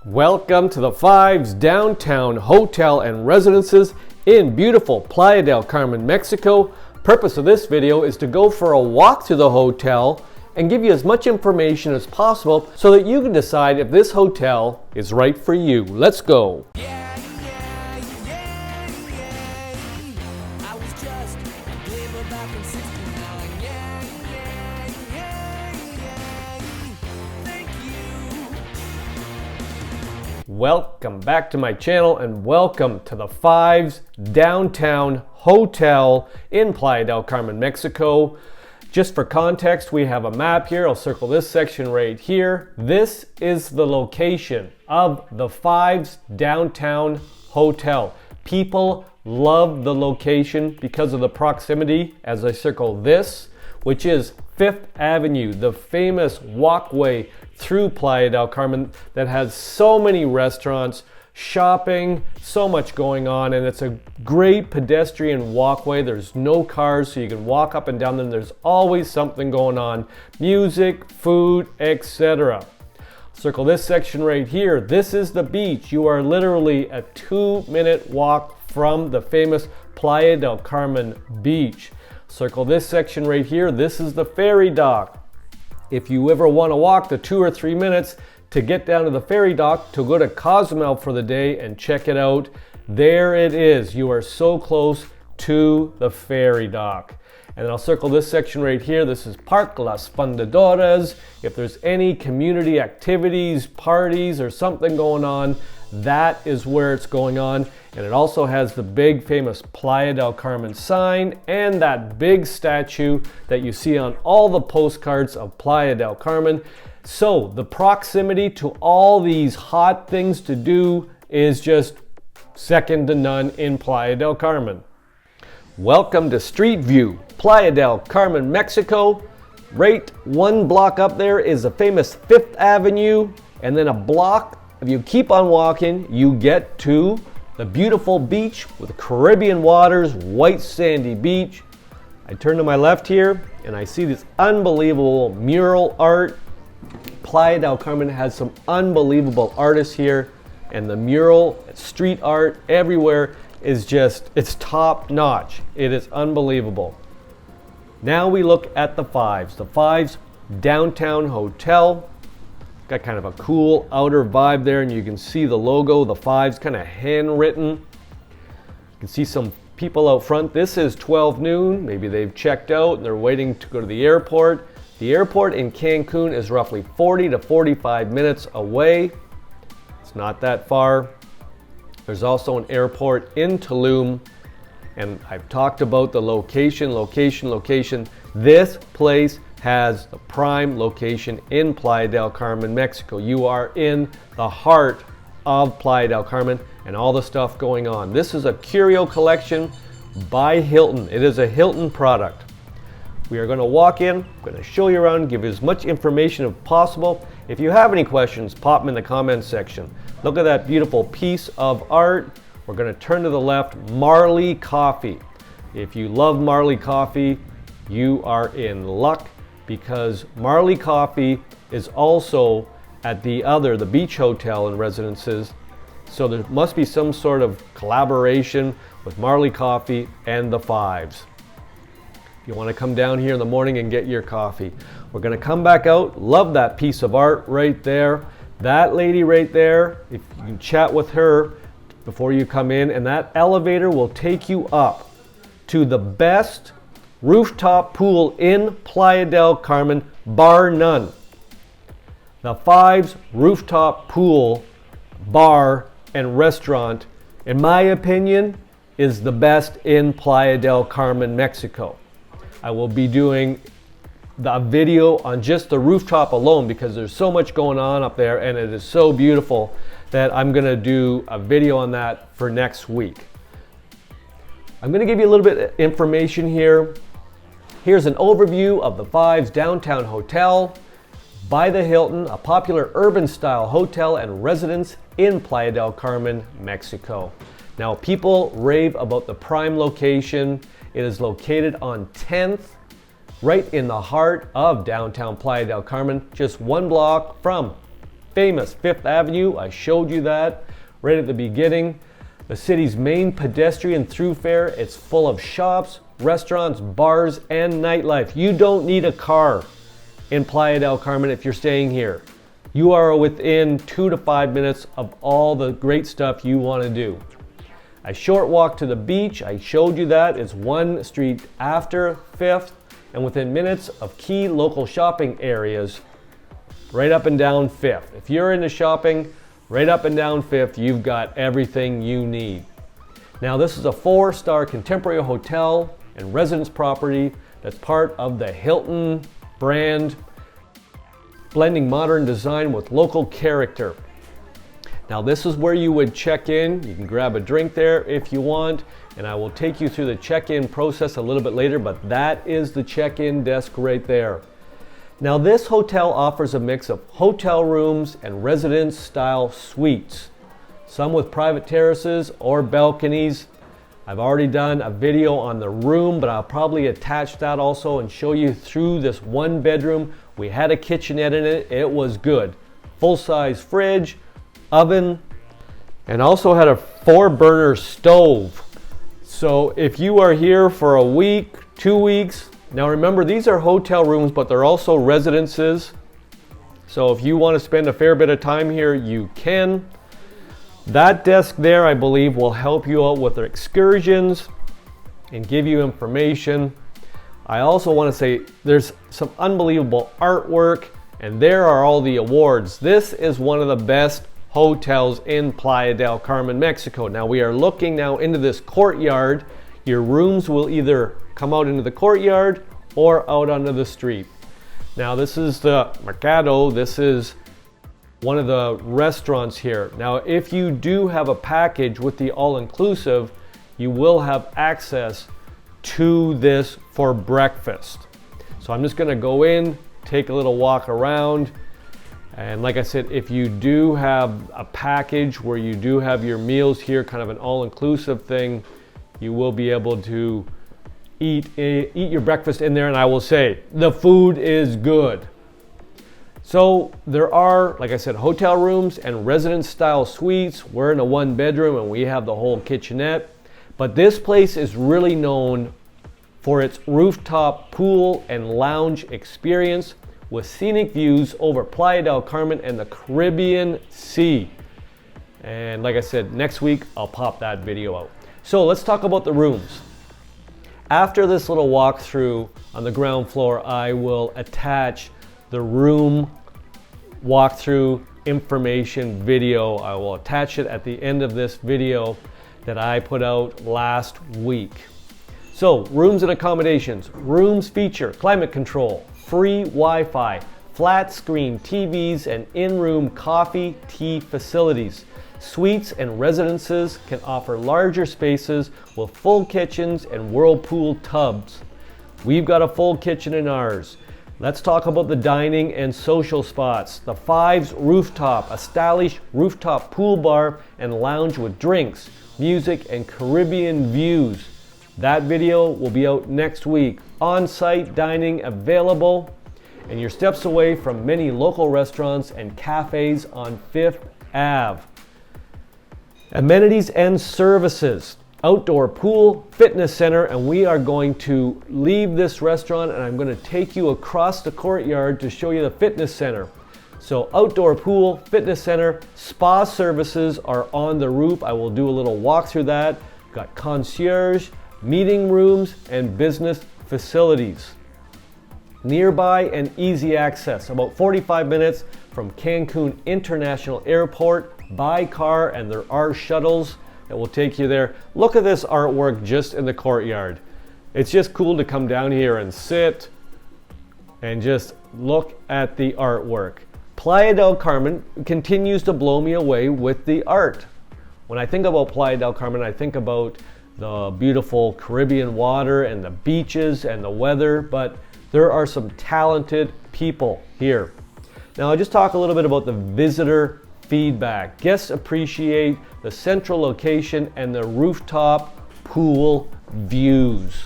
Welcome to the Fives Downtown Hotel and Residences in beautiful Playa del Carmen, Mexico. Purpose of this video is to go for a walk to the hotel and give you as much information as possible so that you can decide if this hotel is right for you. Let's go. Welcome back to my channel and welcome to the Fives Downtown Hotel in Playa del Carmen, Mexico. Just for context, we have a map here. I'll circle this section right here. This is the location of the Fives Downtown Hotel. People love the location because of the proximity, as I circle this, which is 5th Avenue, the famous walkway through Playa del Carmen that has so many restaurants, shopping, so much going on, and it's a great pedestrian walkway. There's no cars, so you can walk up and down them. There's always something going on, music, food, etc. Circle this section right here. This is the beach. You are literally a 2-minute walk from the famous Playa del Carmen beach. Circle this section right here. This is the ferry dock. If you ever want to walk the 2 or 3 minutes to get down to the ferry dock to go to Cozumel for the day and check it out, there it is. You are so close to the ferry dock. And then I'll circle this section right here. This is Parque Las Fundadoras. If there's any community activities, parties, or something going on, that is where it's going on. And it also has the big famous Playa del Carmen sign and that big statue that you see on all the postcards of Playa del Carmen. So the proximity to all these hot things to do is just second to none in Playa del Carmen. Welcome to Street View, Playa del Carmen, Mexico. Right one block up there is the famous 5th Avenue, and then a block, if you keep on walking, you get to the beautiful beach with Caribbean waters, white sandy beach. I turn to my left here and I see this unbelievable mural art. Playa del Carmen has some unbelievable artists here, and the mural, street art everywhere is just, it's top notch. It is unbelievable. Now we look at the Fives Downtown Hotel. Got kind of a cool outer vibe there, and you can see the logo, the Fives, kind of handwritten. You can see some people out front. This is 12 noon. Maybe they've checked out and they're waiting to go to the airport. The airport in Cancun is roughly 40 to 45 minutes away. It's not that far. There's also an airport in Tulum, and I've talked about the location. This place has the prime location in Playa del Carmen, Mexico. You are in the heart of Playa del Carmen and all the stuff going on. This is a curio collection by Hilton. It is a Hilton product. We are going to walk in, I'm going to show you around, give you as much information as possible. If you have any questions, pop them in the comments section. Look at that beautiful piece of art. We're going to turn to the left, Marley Coffee. If you love Marley Coffee, you are in luck, because Marley Coffee is also at the beach hotel and residences. So there must be some sort of collaboration with Marley Coffee and the Fives. If you want to come down here in the morning and get your coffee. We're going to come back out. Love that piece of art right there. That lady right there, if you can chat with her before you come in, and that elevator will take you up to the best rooftop pool in Playa del Carmen, bar none. The Fives rooftop pool, bar, and restaurant, in my opinion, is the best in Playa del Carmen, Mexico. I will be doing the video on just the rooftop alone because there's so much going on up there and it is so beautiful that I'm gonna do a video on that for next week. I'm gonna give you a little bit of information here. Here's an overview of the Fives Downtown Hotel by the Hilton, a popular urban-style hotel and residence in Playa del Carmen, Mexico. Now, people rave about the prime location. It is located on 10th, right in the heart of downtown Playa del Carmen, just one block from famous Fifth Avenue. I showed you that right at the beginning. The city's main pedestrian thoroughfare. It's full of shops, restaurants, bars, and nightlife. You don't need a car in Playa del Carmen if you're staying here. You are within 2 to 5 minutes of all the great stuff you want to do. A short walk to the beach, I showed you that. It's one street after 5th and within minutes of key local shopping areas right up and down 5th. If you're into shopping, right up and down 5th, you've got everything you need. Now this is a 4-star contemporary hotel and residence property that's part of the Hilton brand, blending modern design with local character. Now this is where you would check in. You can grab a drink there if you want, and I will take you through the check-in process a little bit later, but that is the check-in desk right there. Now this hotel offers a mix of hotel rooms and residence-style suites, some with private terraces or balconies. I've already done a video on the room, but I'll probably attach that also and show you through this one bedroom. We had a kitchenette in it. It was good. Full-size fridge, oven, and also had a 4-burner stove. So if you are here for a week, 2 weeks, now remember these are hotel rooms, but they're also residences. So if you want to spend a fair bit of time here, you can. That desk there, I believe, will help you out with their excursions and give you information. I also want to say there's some unbelievable artwork, and there are all the awards. This is one of the best hotels in Playa del Carmen, Mexico. Now we are looking now into this courtyard. Your rooms will either come out into the courtyard or out onto the street. Now this is the Mercatto. This is one of the restaurants here. Now if you do have a package with the all-inclusive, you will have access to this for breakfast. So I'm just going to go in, take a little walk around. And like I said, if you do have a package where you do have your meals here, kind of an all-inclusive thing, you will be able to eat your breakfast in there. And I will say, the food is good. So there are, like I said, hotel rooms and residence-style suites. We're in a 1-bedroom and we have the whole kitchenette. But this place is really known for its rooftop pool and lounge experience with scenic views over Playa del Carmen and the Caribbean Sea. And like I said, next week I'll pop that video out. So let's talk about the rooms. After this little walkthrough on the ground floor, I will attach the room walkthrough information video. I will attach it at the end of this video that I put out last week. So rooms and accommodations. Rooms feature climate control, free Wi-Fi, flat screen TVs, and in-room coffee, tea facilities. Suites and residences can offer larger spaces with full kitchens and whirlpool tubs. We've got a full kitchen in ours. Let's talk about the dining and social spots. The Fives Rooftop, a stylish rooftop pool bar and lounge with drinks, music, and Caribbean views. That video will be out next week. On-site dining available, and you're steps away from many local restaurants and cafes on 5th Ave. Amenities and services. Outdoor pool, fitness center, and we are going to leave this restaurant and I'm going to take you across the courtyard to show you the fitness center. So outdoor pool, fitness center, spa services are on the roof. I will do a little walk through that. Got concierge, meeting rooms, and business facilities. Nearby and easy access, about 45 minutes from Cancun International Airport by car, and there are shuttles that will take you there. Look at this artwork just in the courtyard. It's just cool to come down here and sit and just look at the artwork. Playa del Carmen continues to blow me away with the art. When I think about Playa del Carmen, I think about the beautiful Caribbean water and the beaches and the weather, but there are some talented people here. Now I'll just talk a little bit about the visitor feedback. Guests appreciate the central location and the rooftop pool views.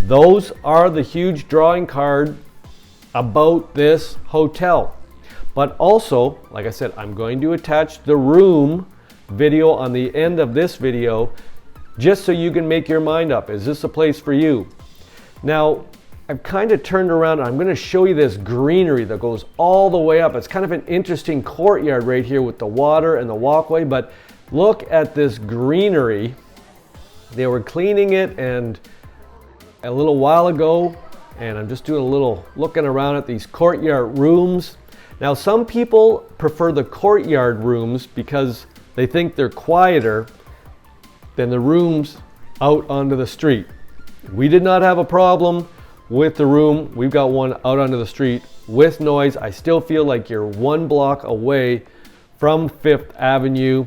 Those are the huge drawing card about this hotel. But also, like I said, I'm going to attach the room video on the end of this video just so you can make your mind up. Is this a place for you? Now, I've kind of turned around and I'm going to show you this greenery that goes all the way up. It's kind of an interesting courtyard right here with the water and the walkway, but look at this greenery. They were cleaning it and a little while ago, and I'm just doing a little looking around at these courtyard rooms. Now, some people prefer the courtyard rooms because they think they're quieter than the rooms out onto the street. We did not have a problem with the room. We've got one out onto the street with noise. I still feel like you're 1 block away from 5th Avenue.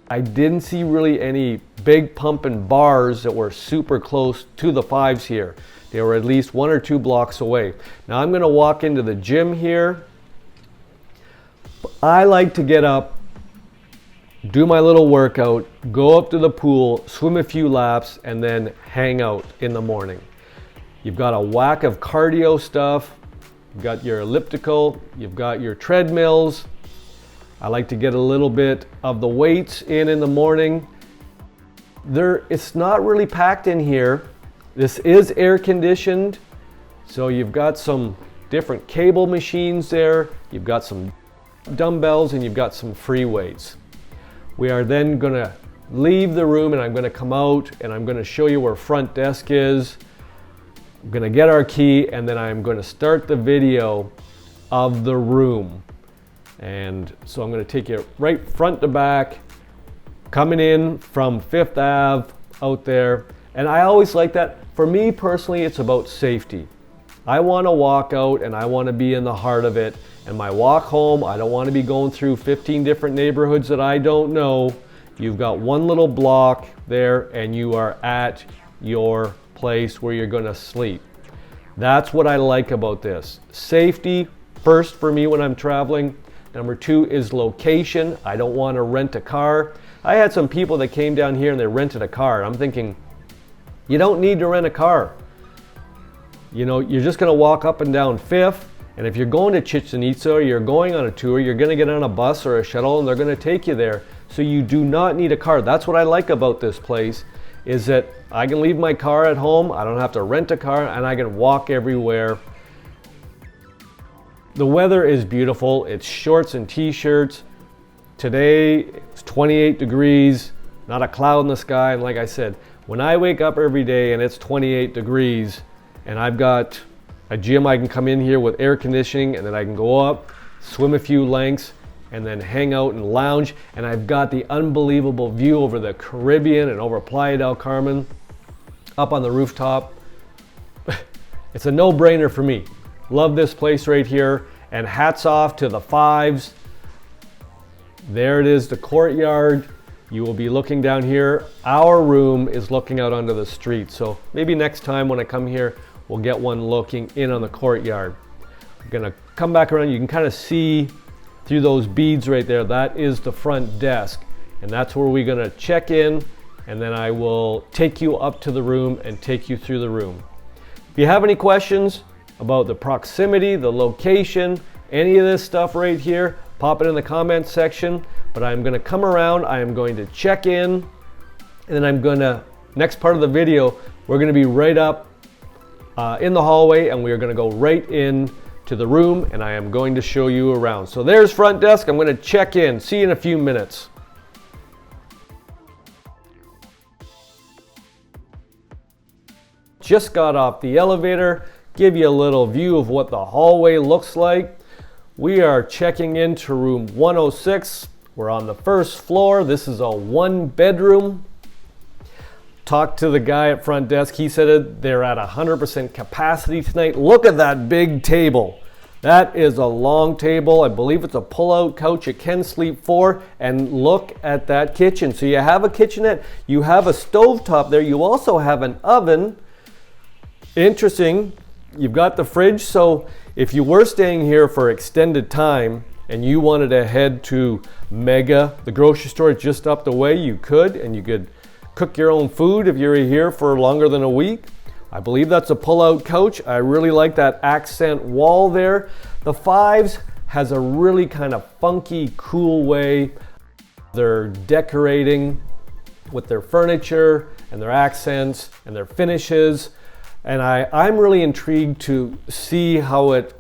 I didn't see really any big pumping bars that were super close to the Fives here. They were at least 1 or 2 blocks away. Now I'm gonna walk into the gym here. I like to get up, do my little workout, go up to the pool, swim a few laps, and then hang out in the morning. You've got a whack of cardio stuff. You've got your elliptical, you've got your treadmills. I like to get a little bit of the weights in the morning. It's not really packed in here. This is air conditioned. So you've got some different cable machines there. You've got some dumbbells and you've got some free weights. We are then gonna leave the room and I'm gonna come out and I'm gonna show you where front desk is. I'm gonna get our key and then I'm gonna start the video of the room. And so I'm gonna take you right front to back, coming in from 5th Ave out there. And I always like that. For me personally, it's about safety. I wanna walk out and I wanna be in the heart of it. And my walk home, I don't wanna be going through 15 different neighborhoods that I don't know. You've got one little block there and you are at your place where you're gonna sleep. That's what I like about this. Safety first for me when I'm traveling. Number 2 is location. I don't want to rent a car. I had some people that came down here and they rented a car. I'm thinking, you don't need to rent a car. You know, you're just gonna walk up and down 5th, and if you're going to Chichen Itza or you're going on a tour, you're gonna get on a bus or a shuttle and they're gonna take you there. So you do not need a car. That's what I like about this place, is that I can leave my car at home, I don't have to rent a car, and I can walk everywhere. The weather is beautiful. It's shorts and t-shirts. Today it's 28 degrees, not a cloud in the sky. And like I said, when I wake up every day and it's 28 degrees and I've got a gym, I can come in here with air conditioning and then I can go up, swim a few lengths, and then hang out and lounge. And I've got the unbelievable view over the Caribbean and over Playa del Carmen up on the rooftop. It's a no-brainer for me. Love this place right here, and hats off to the Fives. There it is, the courtyard. You will be looking down here. Our room is looking out onto the street, so maybe next time when I come here, we'll get one looking in on the courtyard. I'm gonna come back around. You can kind of see through those beads right there. That is the front desk, and that's where we're gonna check in, and then I will take you up to the room and take you through the room. If you have any questions about the proximity, the location, any of this stuff right here, pop it in the comments section. But I'm gonna come around, I am going to check in, and then next part of the video, we're gonna be right up in the hallway, and we are gonna go right in to the room, and I am going to show you around. So there's front desk. I'm gonna check in. See you in a few minutes. Just got off the elevator. Give you a little view of what the hallway looks like. We are checking into room 106. We're on the 1st floor. This is a 1-bedroom. Talked to the guy at front desk. He said they're at 100% capacity tonight. Look at that big table. That is a long table. I believe it's a pull-out couch. You can sleep 4. And look at that kitchen. So you have a kitchenette. You have a stovetop there. You also have an oven. Interesting. You've got the fridge, so if you were staying here for extended time and you wanted to head to Mega, the grocery store just up the way, you could, and you could cook your own food if you're here for longer than a week. I believe that's a pull-out couch. I really like that accent wall there. The Fives has a really kind of funky, cool way they're decorating with their furniture and their accents and their finishes. And I'm really intrigued to see how it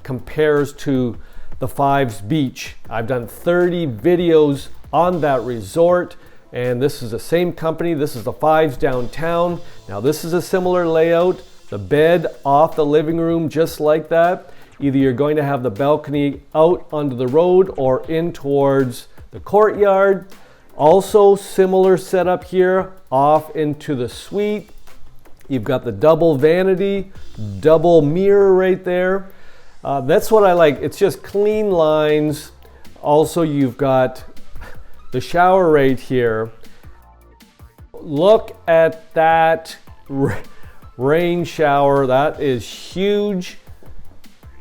compares to the Fives Beach. I've done 30 videos on that resort, and this is the same company. This is the Fives downtown. Now this is a similar layout. The bed off the living room, just like that. Either you're going to have the balcony out onto the road or in towards the courtyard. Also similar setup here, off into the suite. You've got the double vanity, double mirror right there. That's what I like. It's just clean lines. Also, you've got the shower right here. Look at that rain shower. That is huge.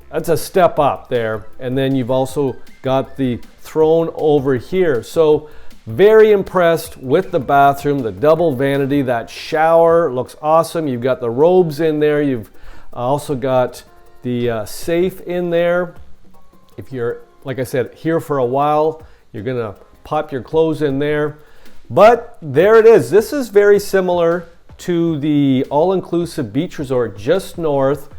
That's a step up there. And then you've also got the throne over here. So very impressed with the bathroom, the double vanity. That shower looks awesome. You've got the robes in there. You've also got the safe in there. If you're, like I said, here for a while, you're gonna pop your clothes in there. But there it is. This is very similar to the all-inclusive beach resort just north.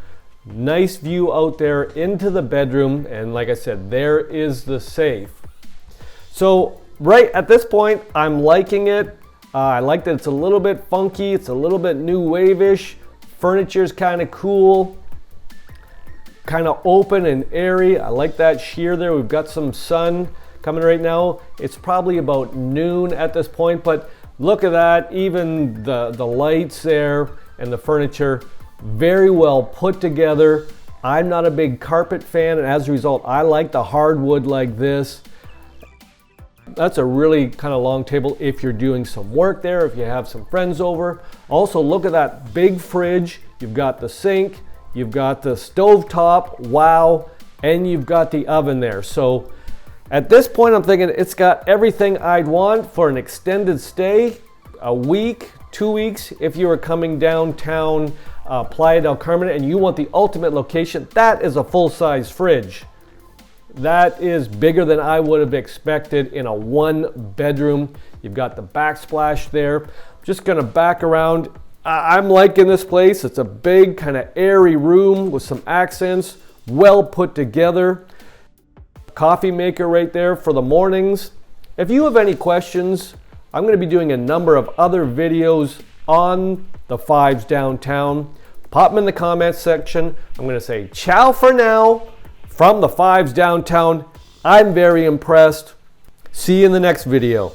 Nice view out there into the bedroom, and like I said, there is the safe. So right at this point, I'm liking it. I like that it's a little bit funky, it's a little bit new wave-ish. Furniture's kind of cool, kind of open and airy. I like that sheer there. We've got some sun coming right now. It's probably about noon at this point, but look at that. Even the lights there and the furniture, very well put together. I'm not a big carpet fan, and as a result, I like the hardwood like this. That's a really kind of long table if you're doing some work there, if you have some friends over. Also, look at that big fridge. You've got the sink, you've got the stovetop, wow, and you've got the oven there. So at this point, I'm thinking it's got everything I'd want for an extended stay, a week, 2 weeks. If you were coming downtown Playa del Carmen and you want the ultimate location, that is a full-size fridge. That is bigger than I would have expected in a one-bedroom. You've got the backsplash there. Just gonna back around. I'm liking this place. It's a big kind of airy room with some accents, well put together. Coffee maker right there for the mornings. If you have any questions, I'm going to be doing a number of other videos on the Fives downtown. Pop them in the comments section. I'm going to say ciao for now from the Fives downtown. I'm very impressed. See you in the next video.